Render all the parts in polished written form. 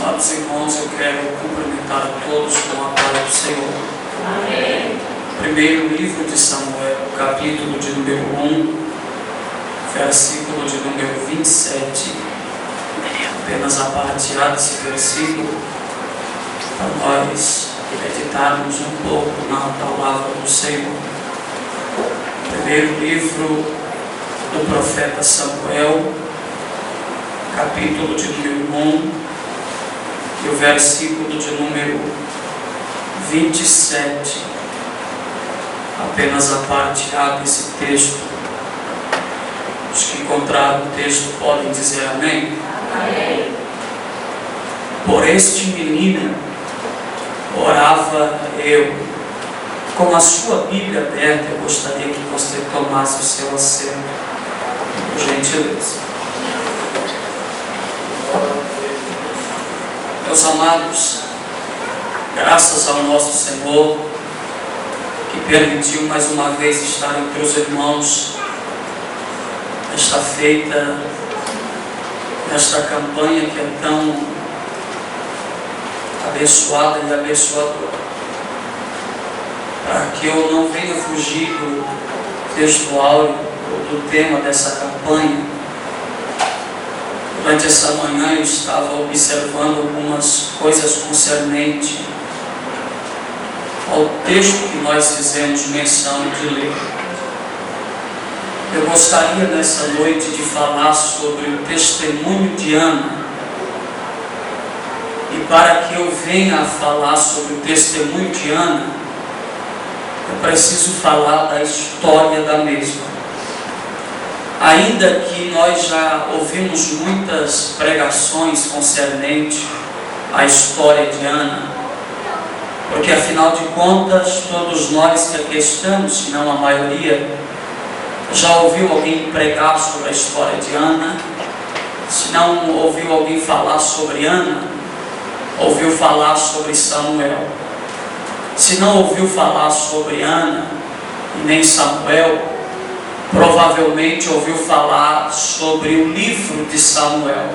Amados irmãos, eu quero cumprimentar a todos com a paz do Senhor. Amém. Primeiro livro de Samuel, capítulo de número 1, versículo de número 27. Apenas a parte A desse versículo, para nós meditarmos um pouco na palavra do Senhor. Primeiro livro do profeta Samuel, capítulo de número 1, e o versículo de número 27, apenas a parte A desse texto. Os que encontraram o texto podem dizer amém? Amém. Por este menino orava eu. Com a sua Bíblia aberta, eu gostaria que você tomasse o seu assento, por gentileza. Meus amados, graças ao nosso Senhor, que permitiu mais uma vez estar entre os irmãos nesta feita, nesta campanha que é tão abençoada e abençoadora, para que eu não venha fugir do texto áureo ou do tema dessa campanha. Durante essa manhã eu estava observando algumas coisas concernentes ao texto que nós fizemos menção de ler. Eu gostaria nessa noite de falar sobre o testemunho de Ana. E para que eu venha a falar sobre o testemunho de Ana, eu preciso falar da história da mesma. Ainda que nós já ouvimos muitas pregações concernentes à história de Ana, porque afinal de contas, todos nós que aqui estamos, se não a maioria, já ouviu alguém pregar sobre a história de Ana. Se não ouviu alguém falar sobre Ana, ouviu falar sobre Samuel. Se não ouviu falar sobre Ana e nem Samuel, provavelmente ouviu falar sobre o livro de Samuel.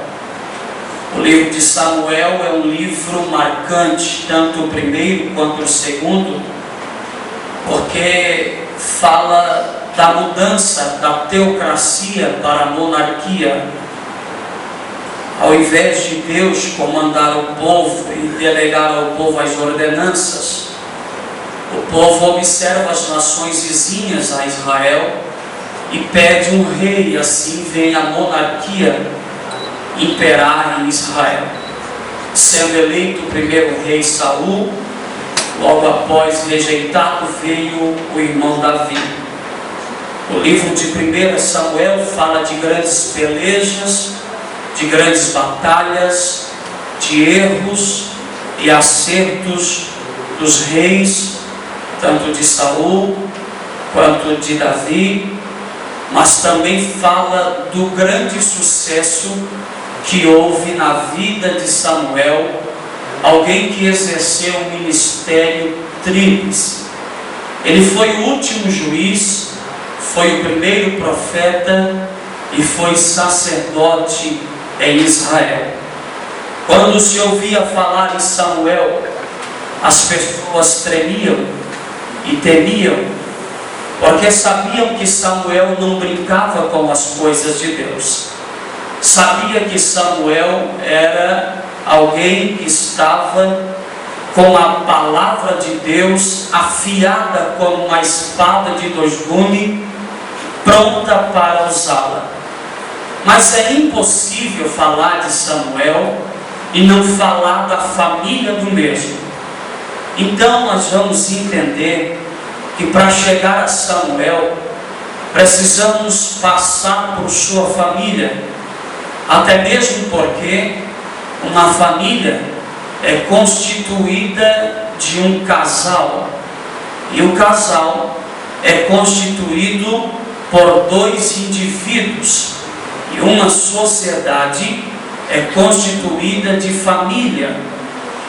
O livro de Samuel é um livro marcante, tanto o primeiro quanto o segundo, porque fala da mudança da teocracia para a monarquia. Ao invés de Deus comandar o povo e delegar ao povo as ordenanças, o povo observa as nações vizinhas a Israel e pede um rei, e assim vem a monarquia imperar em Israel. Sendo eleito o primeiro rei Saul, logo após rejeitado veio o irmão Davi. O livro de 1 Samuel fala de grandes pelejas, de grandes batalhas, de erros e acertos dos reis, tanto de Saul quanto de Davi, mas também fala do grande sucesso que houve na vida de Samuel, alguém que exerceu um ministério tríplice. Ele foi o último juiz, foi o primeiro profeta e foi sacerdote em Israel. Quando se ouvia falar em Samuel, as pessoas tremiam e temiam, porque sabiam que Samuel não brincava com as coisas de Deus. Sabia que Samuel era alguém que estava com a palavra de Deus afiada como uma espada de dois gumes, pronta para usá-la. Mas é impossível falar de Samuel e não falar da família do mesmo. Então nós vamos entender que para chegar a Samuel, precisamos passar por sua família, até mesmo porque uma família é constituída de um casal, e o casal é constituído por dois indivíduos, e uma sociedade é constituída de família.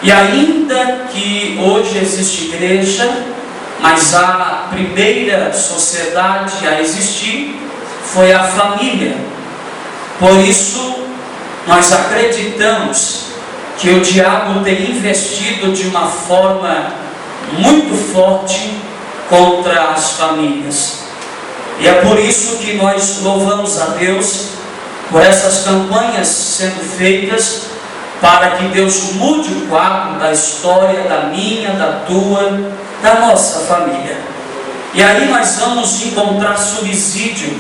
E ainda que hoje existe igreja, mas a primeira sociedade a existir foi a família. Por isso, nós acreditamos que o diabo tem investido de uma forma muito forte contra as famílias. E é por isso que nós louvamos a Deus por essas campanhas sendo feitas para que Deus mude o quadro da história da minha, da tua, da nossa família. E aí nós vamos encontrar subsídio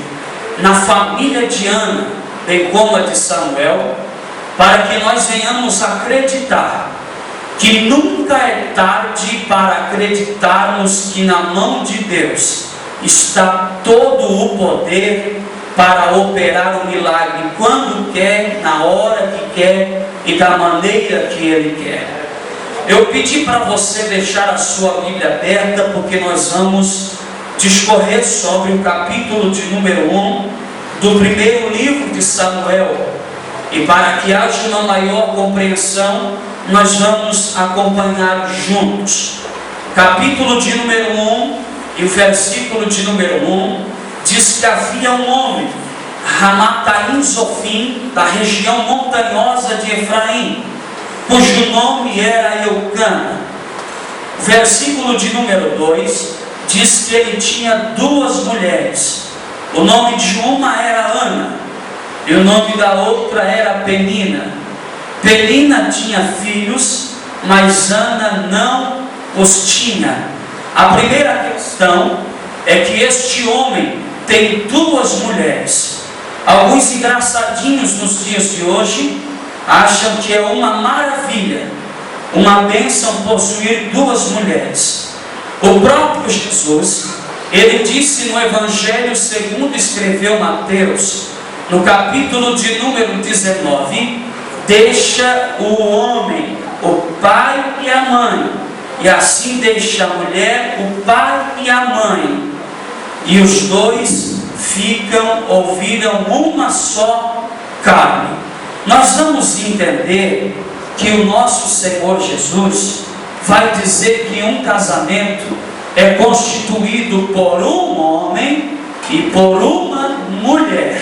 na família de Ana, bem como a de Samuel, para que nós venhamos acreditar que nunca é tarde para acreditarmos que na mão de Deus está todo o poder para operar o milagre quando quer, na hora que quer e da maneira que Ele quer. Eu pedi para você deixar a sua Bíblia aberta, porque nós vamos discorrer sobre o capítulo de número 1 do primeiro livro de Samuel. E para que haja uma maior compreensão, nós vamos acompanhar juntos. Capítulo de número 1 e o versículo de número 1 diz que havia um homem, Ramataim Zofim, da região montanhosa de Efraim, cujo nome era Eucana. O versículo de número 2 diz que ele tinha duas mulheres. O nome de uma era Ana e o nome da outra era Penina. Penina tinha filhos, mas Ana não os tinha. A primeira questão é que este homem tem duas mulheres. Alguns engraçadinhos nos dias de hoje acham que é uma maravilha, uma bênção possuir duas mulheres. O próprio Jesus, ele disse no Evangelho segundo escreveu Mateus, no capítulo de número 19, deixa o homem, o pai e a mãe, e assim deixa a mulher, o pai e a mãe, e os dois viram uma só carne. Nós vamos entender que o nosso Senhor Jesus vai dizer que um casamento é constituído por um homem e por uma mulher.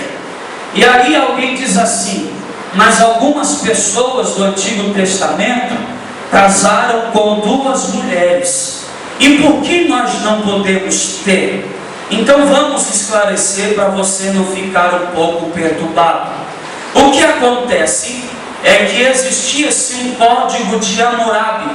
E aí alguém diz assim: mas algumas pessoas do Antigo Testamento casaram com duas mulheres, e por que nós não podemos ter? Então vamos esclarecer para você não ficar um pouco perturbado. O que acontece é que existia-se um código de Hammurabi,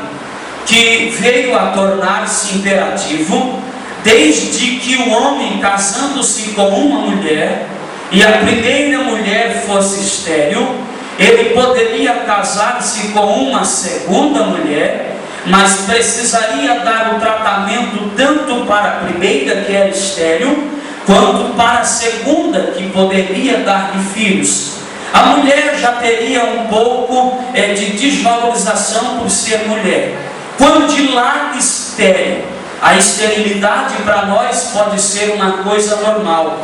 que veio a tornar-se imperativo desde que o homem, casando-se com uma mulher, e a primeira mulher fosse estéril, ele poderia casar-se com uma segunda mulher, mas precisaria dar o tratamento tanto para a primeira, que era estéril, quanto para a segunda, que poderia dar-lhe filhos. A mulher já teria um pouco de desvalorização por ser mulher. Quando de lá estéril, a esterilidade para nós pode ser uma coisa normal,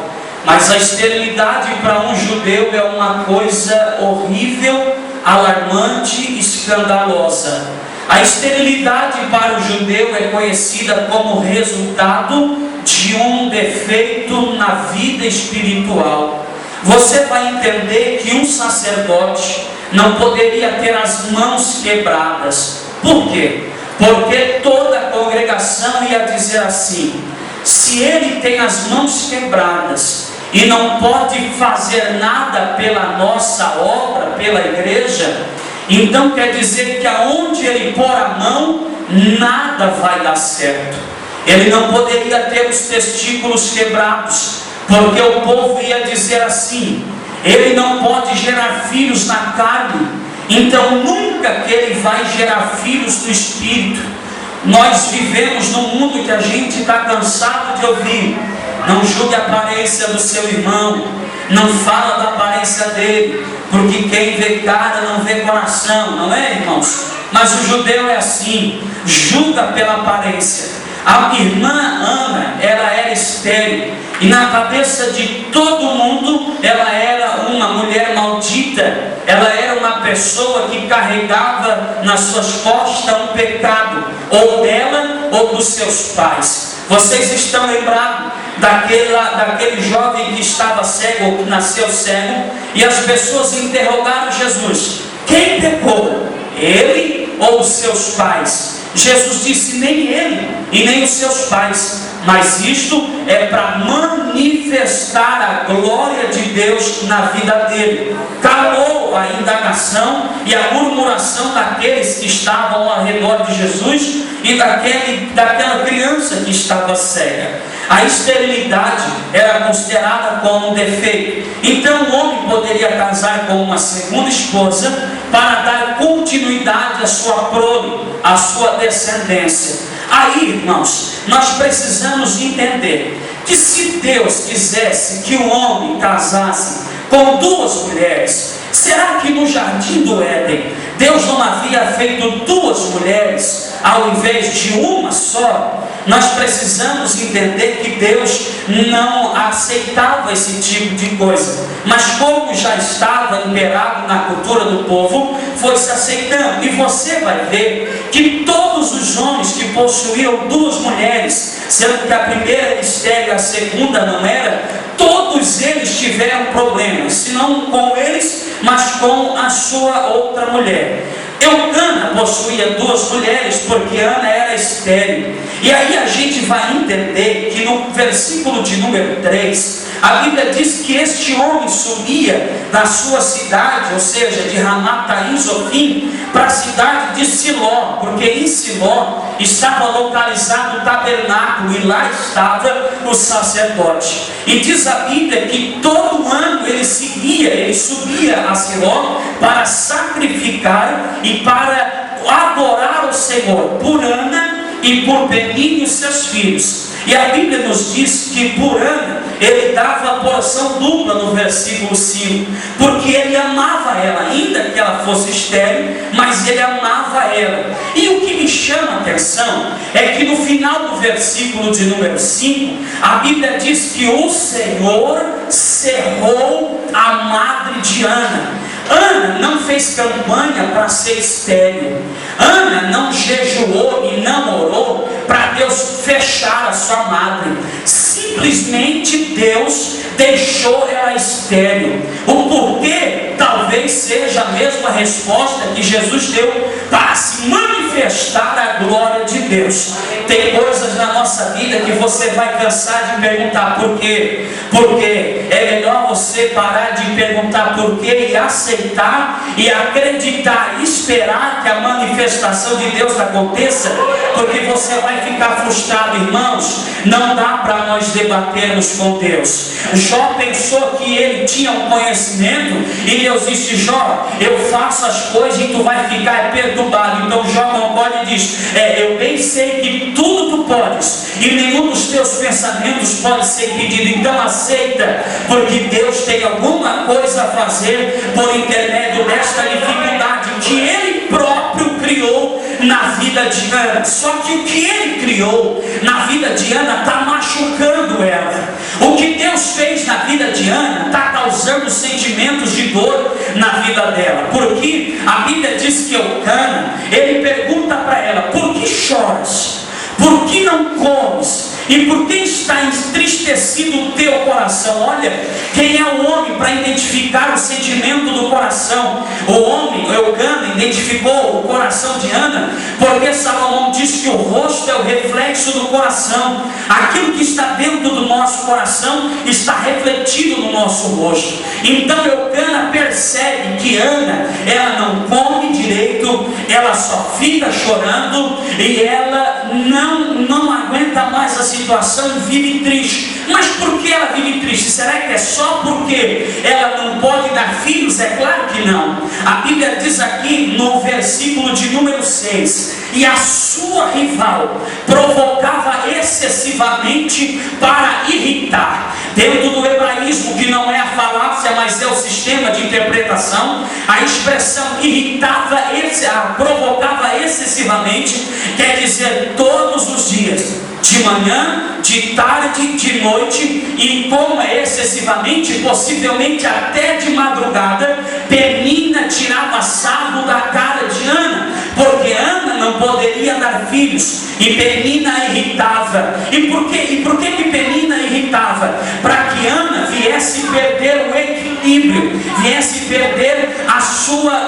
mas a esterilidade para um judeu é uma coisa horrível, alarmante, escandalosa. A esterilidade para o judeu é conhecida como resultado de um defeito na vida espiritual. Você vai entender que um sacerdote não poderia ter as mãos quebradas. Por quê? Porque toda a congregação ia dizer assim: se ele tem as mãos quebradas e não pode fazer nada pela nossa obra, pela igreja, então quer dizer que aonde ele pôr a mão, nada vai dar certo. Ele não poderia ter os testículos quebrados, porque o povo ia dizer assim: ele não pode gerar filhos na carne, então nunca que ele vai gerar filhos no espírito. Nós vivemos num mundo que a gente está cansado de ouvir: não julgue a aparência do seu irmão, não fala da aparência dele, porque quem vê cara não vê coração, não é, irmãos? Mas o judeu é assim, julga pela aparência. A irmã Ana, ela era estéril, e na cabeça de todo mundo, ela era uma mulher maldita, ela era uma pessoa que carregava nas suas costas um pecado, ou dela, ou dos seus pais. Vocês estão lembrados daquele jovem que estava cego, ou que nasceu cego, e as pessoas interrogaram Jesus: quem pecou? Ele ou os seus pais? Jesus disse: nem ele e nem os seus pais, mas isto é para manifestar a glória de Deus na vida dele. Calou a indagação e a murmuração daqueles que estavam ao redor de Jesus e daquela criança que estava cega. A esterilidade era considerada como um defeito. Então o homem poderia casar com uma segunda esposa para dar continuidade à sua prole, à sua descendência. Aí, irmãos, nós precisamos entender que se Deus quisesse que o homem casasse com duas mulheres, será que no jardim do Éden Deus não havia feito duas mulheres ao invés de uma só? Nós precisamos entender que Deus não aceitava esse tipo de coisa, mas como já estava imperado na cultura do povo, foi se aceitando. E você vai ver que todos os homens que possuíam duas mulheres, sendo que a primeira era estéril e a segunda não era, todos eles tiveram problemas, se não com eles, mas com a sua outra mulher. Eucana possuía duas mulheres porque Ana era estéril. E aí a gente vai entender que no versículo de número 3, a Bíblia diz que este homem subia da sua cidade, ou seja, de Ramataim Zofim, para a cidade de Siló, porque em Siló estava localizado o tabernáculo e lá estava o sacerdote. E diz a Bíblia que todo ano ele subia a Siló para sacrificar e para adorar o Senhor por Ana e por Penina e seus filhos. E a Bíblia nos diz que por Ana ele dava a porção dupla no versículo 5, porque ele amava ela, ainda que ela fosse estéril, mas ele amava ela. E o que me chama a atenção é que no final do versículo de número 5, a Bíblia diz que o Senhor cerrou a madre de Ana. Ana não fez campanha para ser estéril. Ana não jejuou e não orou para Deus fechar a sua madre. Simplesmente Deus deixou ela estéril. O porquê talvez seja a mesma resposta que Jesus deu para se manifestar a glória de Deus. Tem coisas na nossa vida que você vai cansar de perguntar por quê. Porque é melhor você parar de perguntar por quê e aceitar e acreditar e esperar que a manifestação de Deus aconteça, porque você vai ficar frustrado, irmãos. Não dá para nós debatermos com Deus. Jó pensou que ele tinha um conhecimento e Deus disse: Jó, eu faço as coisas e tu vai ficar perturbado. Então Jó não pode e diz: eu bem sei que tudo tu podes e nenhum dos teus pensamentos pode ser impedido. Então aceita, porque Deus tem alguma coisa a fazer por intermédio desta dificuldade que Ele próprio criou na vida de Ana. Só que o que Ele criou na vida de Ana está machucando ela. O que Deus fez na vida de Ana está causando sentimentos de dor na vida dela. Porque a Bíblia diz que Eucana, ele pergunta para ela: por que choras? Por que não comes? E por que está entristecido o teu coração? Olha, quem é o homem para identificar o sentimento do coração? O homem, Eucana, identificou o coração de Ana, porque Salomão diz que o rosto é o reflexo do coração. Aquilo que está dentro do nosso coração está refletido no nosso rosto. Então Eucana percebe que Ana, ela não come direito, ela só fica chorando e ela não aguenta mais a situação e vive triste. Mas por que ela vive triste? Será que é só porque ela não pode dar filhos? É claro que não. A Bíblia diz aqui no versículo de número 6: e a sua rival provocava excessivamente para irritar. Dentro do hebraísmo, que não é a falácia, mas é o sistema de interpretação, a expressão provocava excessivamente, quer dizer todos os dias, de manhã, de tarde, de noite, e como é excessivamente, possivelmente até de madrugada, Penina tirava sarro da cara de Ana, porque Ana não poderia dar filhos, e Penina irritava. E por que Penina irritava? Para que Ana viesse perder o equilíbrio equilíbrio, viesse perder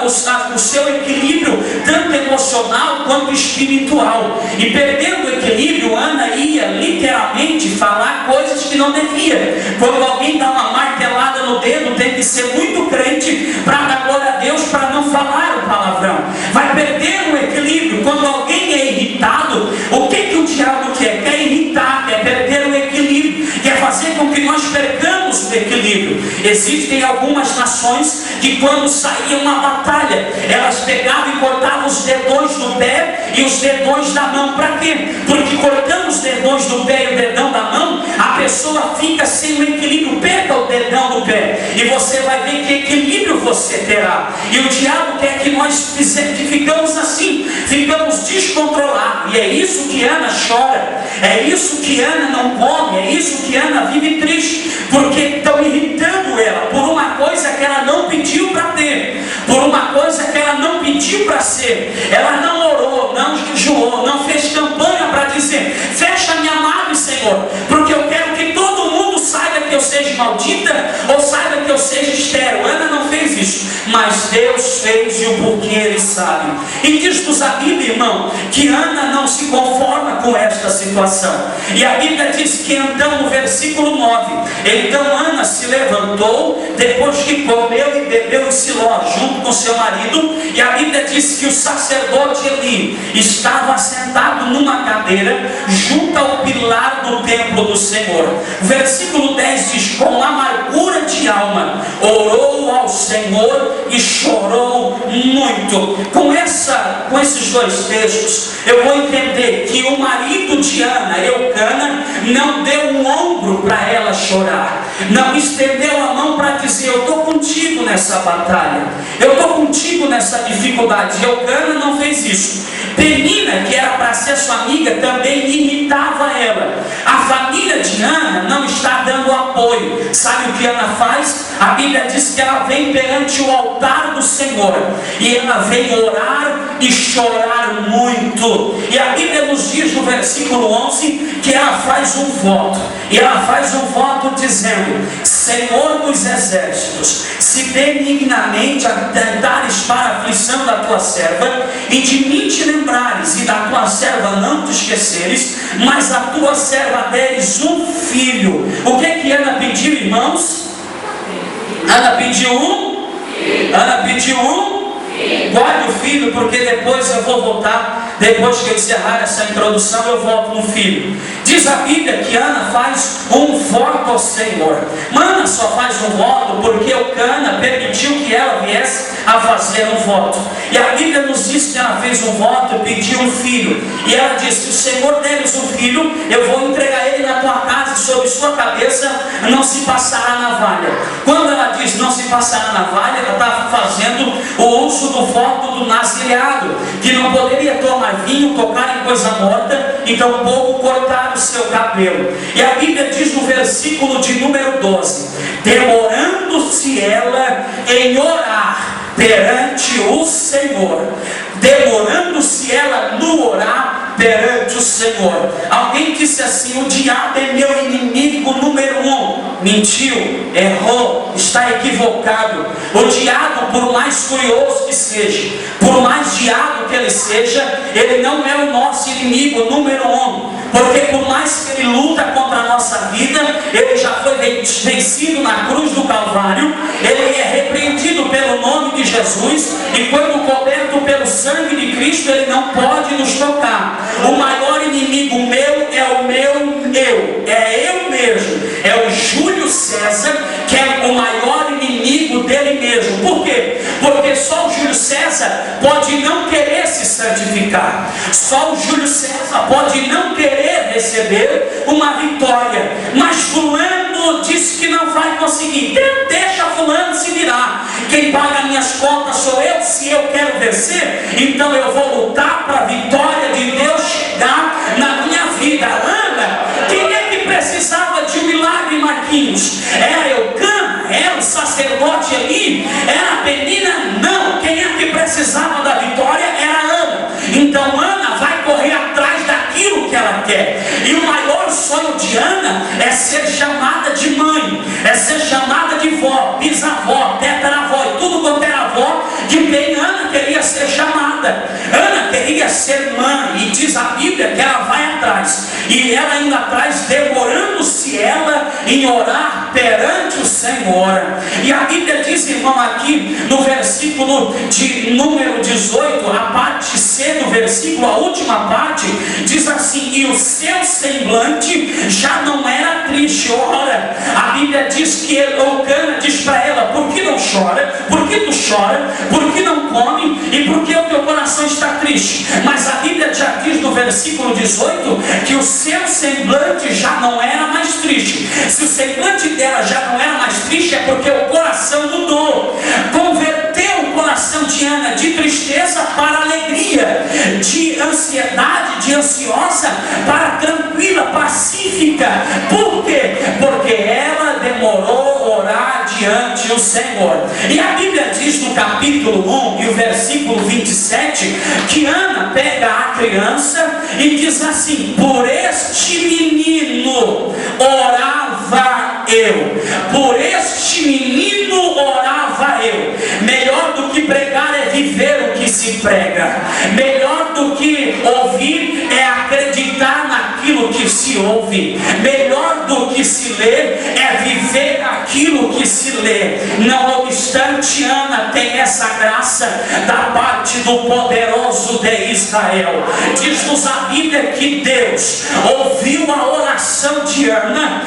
o seu equilíbrio, tanto emocional quanto espiritual. E perdendo o equilíbrio, Ana ia literalmente falar coisas que não devia. Quando alguém dá uma martelada no dedo, tem que ser muito crente para dar glória a Deus, para não falar o palavrão. Vai perder o equilíbrio. Quando alguém é irritado, o que o diabo quer? Quer irritar, quer perder o equilíbrio, quer fazer com que nós percamos o equilíbrio. Existem algumas nações que, quando saía uma batalha, elas pegavam e cortavam os dedões do pé e os dedões da mão. Para quê? Porque cortando os dedões do pé e o dedão da mão, a pessoa fica sem o equilíbrio. Perca o dedão do pé e você vai ver que equilíbrio você terá. E o diabo quer que nós ficamos assim, ficamos descontrolados. E é isso que Ana chora, é isso que Ana não come, é isso que Ana vive triste, porque estão irritando ela por uma coisa que ela não pediu para ter, por uma coisa que ela não pediu para ser. Ela não orou, não jejuou, não fez campanha para dizer: fecha-me, amado Senhor, porque eu quero que todo mundo saiba que eu seja maldita, ou saiba que eu seja estéril. Ana não fez isso, mas Deus fez, e o porquê Ele sabe. E diz-nos a Bíblia, irmão, que Ana não se conforma com esta situação. E a Bíblia diz que então, no versículo 9, então Ana se levantou, depois que comeu e bebeu em Siló, junto com seu marido, e a Bíblia diz que o sacerdote Eli estava sentado numa cadeira, junto ao pilar do templo do Senhor. O versículo 10 diz: com amargura de alma, orou ao Senhor e chorou muito. Com esses dois textos, eu vou entender que o marido de Ana, Eucana, não deu um ombro para ela chorar, não estendeu a mão para dizer: eu estou contigo nessa batalha, eu estou contigo nessa dificuldade. Eucana não fez isso. Penina, que era para ser sua amiga, também irritava ela. A família de Ana não está dando apoio. Sabe o que Ana faz? A Bíblia diz que ela vem perante o altar do Senhor, e ela vem orar e chorar muito. E a Bíblia nos diz no versículo 11 que ela faz um voto, e ela faz um voto dizendo: Senhor dos exércitos, se benignamente atentares para a aflição da tua serva, e de mim te lembrares, e da tua serva não te esqueceres, mas a tua serva deres um filho. O que Ana pediu, irmãos? Ana pediu um? Ana pediu um? Guarde o filho, porque depois eu vou voltar. Depois que eu encerrar essa introdução, eu volto no filho. Diz a Bíblia que Ana faz um voto ao Senhor. Ana só faz um voto porque Eucana permitiu que ela viesse a fazer um voto. E a Bíblia nos diz que ela fez um voto e pediu um filho. E ela disse: se o Senhor deres um filho, eu vou entregar ele na tua casa, e sobre sua cabeça não se passará navalha. Quando ela diz não se passará navalha, ela estava fazendo o uso do voto do nazireado, que não poderia tomar vinho, tocar em coisa morta, e tampouco cortar o seu cabelo. E a Bíblia diz no versículo de número 12: demorando-se ela em orar perante o Senhor, demorando-se ela no orar perante o Senhor. Alguém disse assim: o diabo é meu inimigo número 1. Mentiu, errou, está equivocado. O diabo, por mais curioso que seja, por mais diabo que ele seja, ele não é o nosso inimigo número 1. Porque por mais que ele luta contra a nossa vida, ele já foi vencido na cruz do Calvário. Ele é repreendido pelo nome de Jesus, e quando coberto pelo sangue de Cristo, ele não pode nos tocar. O maior inimigo meu é o meu eu, é eu mesmo, é o Júlio César, que é o maior inimigo dele mesmo. Por quê? Porque só o Júlio César pode não querer se santificar, só o Júlio César pode não querer receber uma vitória. Mas fulano disse que não vai conseguir. Deixa fulano se virar. Quem paga minhas contas sou eu. Se eu quero vencer, então eu vou lutar para a vitória de Deus chegar na minha vida. Ana, quem é que precisava de um milagre, Marquinhos? Era Eucana? Era o sacerdote ali? Era a Penina? Não. Quem é que precisava da vitória? Era Ana. Então Ana vai correr atrás daquilo que ela quer. E o maior sonho de Ana é ser chamada de mãe, é ser chamada de vó, bisavó. ser mãe, e diz a Bíblia que ela vai atrás, e ela indo atrás, demorando-se ela em orar perante o Senhor. E a Bíblia diz, irmão, aqui no versículo de número 18, a parte C do versículo, a última parte, diz assim: e o seu semblante já não era triste. Ora, a Bíblia diz que Eucana diz para ela: por que não chora? Por que tu chora? Por que não come? E por que o teu coração está triste? Mas a Bíblia já diz no versículo 18 que o seu semblante já não era mais triste. Se o semblante dela já não era mais triste, é porque o coração mudou. Converteu o coração de Ana de tristeza para alegria, de ansiedade, de ansiosa para tranquila, pacífica. Por quê? Porque ela demorou a orar diante do Senhor. E a Bíblia diz no capítulo 1 e o versículo 27 que Ana pega a criança e diz assim: por este menino orava eu, por este menino orava eu. Melhor do que pregar é viver o que se prega, melhor do que ouvir é acreditar naquilo que se ouve, melhor do que se lê é viver aquilo que se lê. Não obstante, Ana tem essa graça da parte do poderoso de Israel. Diz-nos a Bíblia que Deus ouviu a oração de Ana,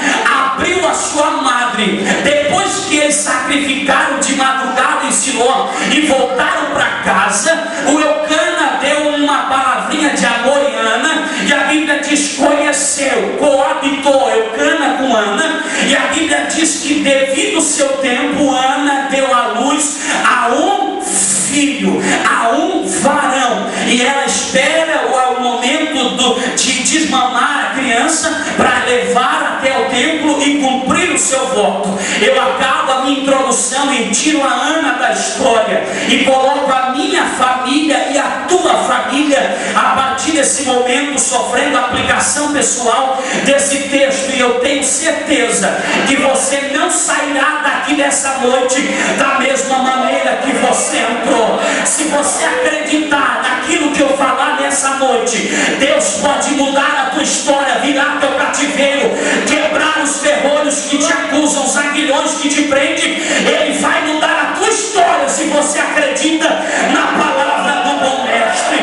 abriu a sua madre, depois que eles sacrificaram de madrugada em Siló e voltaram para casa, o Eucana deu uma palavrinha de amor em Ana, e a Bíblia diz: conheceu, coabitou Eucana com Ana, e a Bíblia diz que devido ao seu tempo, Ana deu à luz a um filho, a um varão, e ela espera o momento de desmamar a criança para levar até o templo e cumprir o seu voto. Eu acabo a minha introdução e tiro a Ana da história e coloco a minha família e a tua família a partir desse momento sofrendo a aplicação pessoal desse texto, e eu tenho certeza que você não sairá daqui dessa noite da mesma maneira que você entrou. Se você acreditar naquilo que eu falar nessa noite, Deus pode mudar a tua história, virar teu cativeiro, quebrar os ferrolhos que te acusam, os aguilhões que te prendem. Ele vai mudar a tua história se você acredita na palavra do bom mestre.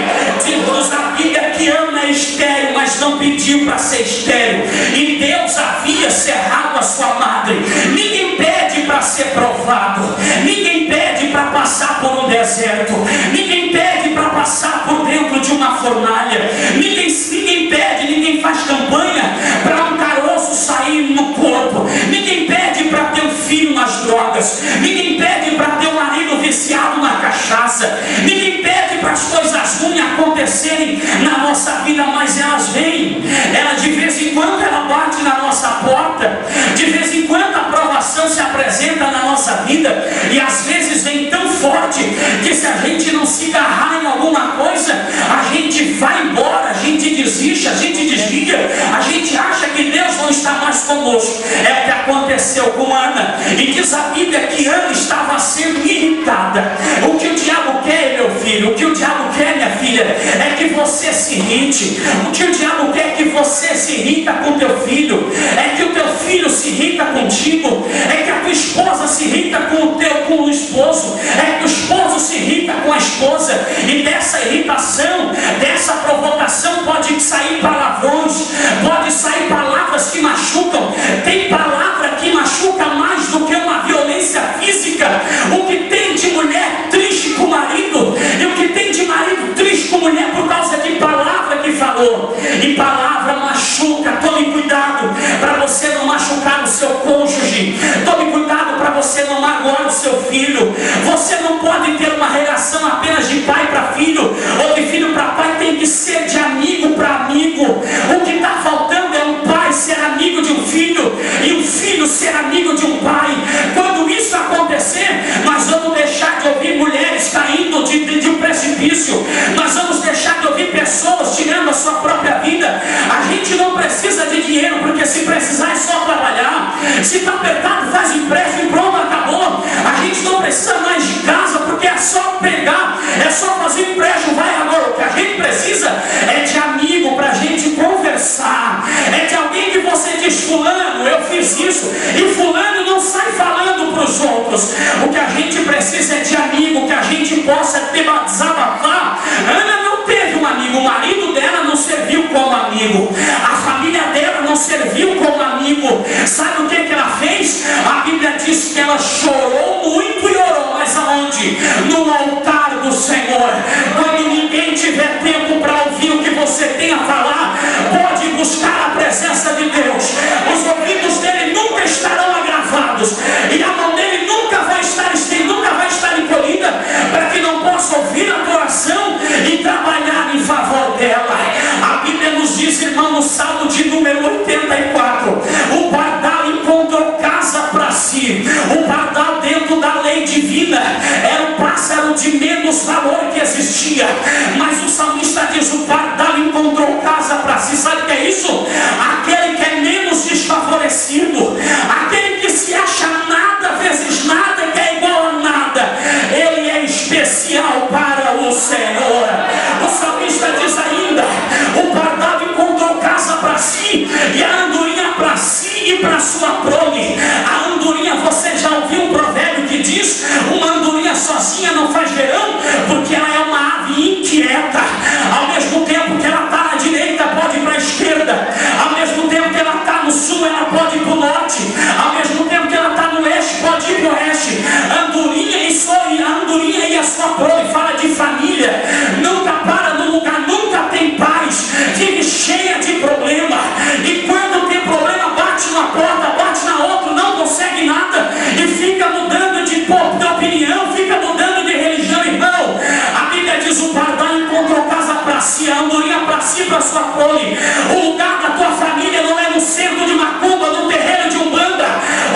Diz-nos a Bíblia que Ana é estéril, mas não pediu para ser estéril, e Deus havia cerrado a sua madre. Ninguém pede para ser provado, ninguém pede para passar por um deserto, ninguém pede para passar por dentro de uma fornalha, ninguém pede, ninguém faz campanha para um caroço sair no corpo, ninguém pede para ter um filho nas drogas, ninguém pede para ter um marido viciado na cachaça, ninguém pede para as coisas ruins acontecerem na nossa vida, mas elas vêm. Ela de vez em quando ela bate na nossa porta, de vez em quando a provação se apresenta na nossa vida, e às vezes vem tão forte que se a gente não se agarrar em alguma coisa, a gente vai embora, a gente desiste, a gente desliga, a gente acha que Deus não está mais conosco. É o que aconteceu com Ana, e diz a Bíblia que Ana estava sendo irritada. O que o diabo quer, meu filho, o que o diabo quer, minha filha, é que você se irrite. O que o diabo quer é que você se irrita com teu filho, é que o teu filho se irrita contigo, é que a tua esposa se irrita com o esposo, é que o esposo se irrita com a esposa, e dessa irritação, dessa provocação pode sair palavrões, pode sair palavras que machucam. Tem palavra que machuca mais do que uma violência física. O que tem de mulher triste com o marido, e o que tem de marido triste com mulher por causa de palavra que falou, e palavra machuca. Tome cuidado para você não machucar o seu cônjuge, tome cuidado para você não magoar o seu filho. Você não pode ter uma relação apenas de pai para filho, ou de filho para pai, tem que ser de amigo para amigo. O que está faltando é um pai ser amigo de um filho, e um filho ser amigo de um pai. Quando isso acontecer, nós vamos deixar de ouvir mulheres caindo de um precipício, nós vamos deixar de ouvir pessoas tirando a sua própria vida. A gente não precisa de dinheiro, porque se precisar é só trabalhar. Se está apertado, faz empréstimo e pronto, acabou. A gente não precisa mais de casa, porque é só pegar, é só fazer empréstimo, vai agora. O que a gente precisa desabafar, Ana não teve um amigo, o marido dela não serviu como amigo, a família dela não serviu como amigo. Sabe o que ela fez? A Bíblia diz que ela chorou muito e orou, mas aonde? No altar do Senhor. Quando ninguém tiver tempo para ouvir o que você tem a falar, pode buscar a presença de Deus. Os ouvidos dele nunca estarão agravados e a mão dele nunca vai estar encolhida, para que não possa ouvir a tua oração e trabalhar em favor dela. A Bíblia nos diz, irmão, no Salmo de número 84, o pardal encontrou casa para si. O pardal, dentro da lei divina, era o pássaro de menos valor que existia, mas o salmista diz: o pardal encontrou casa para si. Sabe o que é isso? Aquele que é menos desfavorecido, aquele que se acha nada vezes nada, que é igual a nada, ele é especial para o Senhor. O salmista diz ainda: o pardal encontrou casa para si, e a andorinha para si e para sua prole. A andorinha, você já ouviu um provérbio que diz: uma andorinha sozinha não faz verão, porque ela é uma ave inquieta. Ao mesmo tempo que ela está na direita, pode ir para a esquerda. Ao mesmo tempo que ela está no sul, ela pode ir para o norte. Ao mesmo tempo que ela está no leste, pode ir para o oeste. A andorinha e a sua prole, fala de família, nunca para no lugar, nunca tem paz, vive cheia de problema, e quando tem problema, bate na porta, bate na outra, não consegue nada, e fica mudando de opinião, fica mudando de religião. Irmão, a Bíblia diz: o pardal encontrou casa para si, a andorinha para si e para sua prole. O lugar da tua família não é no centro de macumba, no terreiro de umbanda.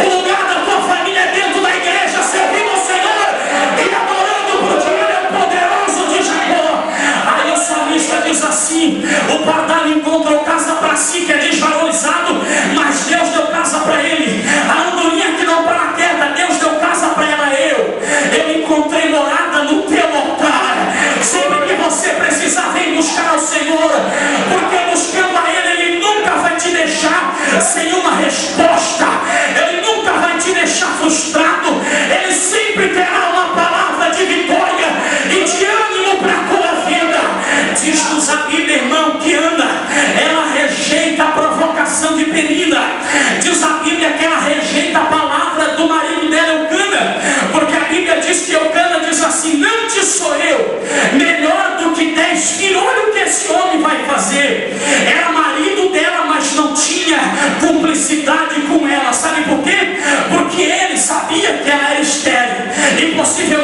O lugar da tua família é dentro da igreja, servindo ao Senhor e adorando por ti. Ele é o poderoso de Jacó. Aí o salmista diz assim: o pardal encontrou casa para si, que é desvalorizado, mas Deus deu casa para ele. A andorinha que não para quieta, Deus deu casa para ela. Eu encontrei morada no teu altar. Sempre que você precisar, vem buscar ao Senhor, porque buscando a Ele nunca vai te deixar sem uma resposta. Ele nunca vai te deixar frustrado. Ele sempre terá uma palavra de vitória e de ânimo para a tua vida. Diz-nos a Bíblia, irmão, que Ana, ela rejeita a provocação de Penina. Diz a Bíblia que ela rejeita a palavra do marido dela, Eucana, porque a Bíblia diz que Eucana diz assim: não te sou eu melhor do que 10 filhos? Olha o que esse homem vai fazer. Era marido dela, mas não tinha cumplicidade com ela. Sabe por quê? Porque ele sabia que ela era estéril, e possivelmente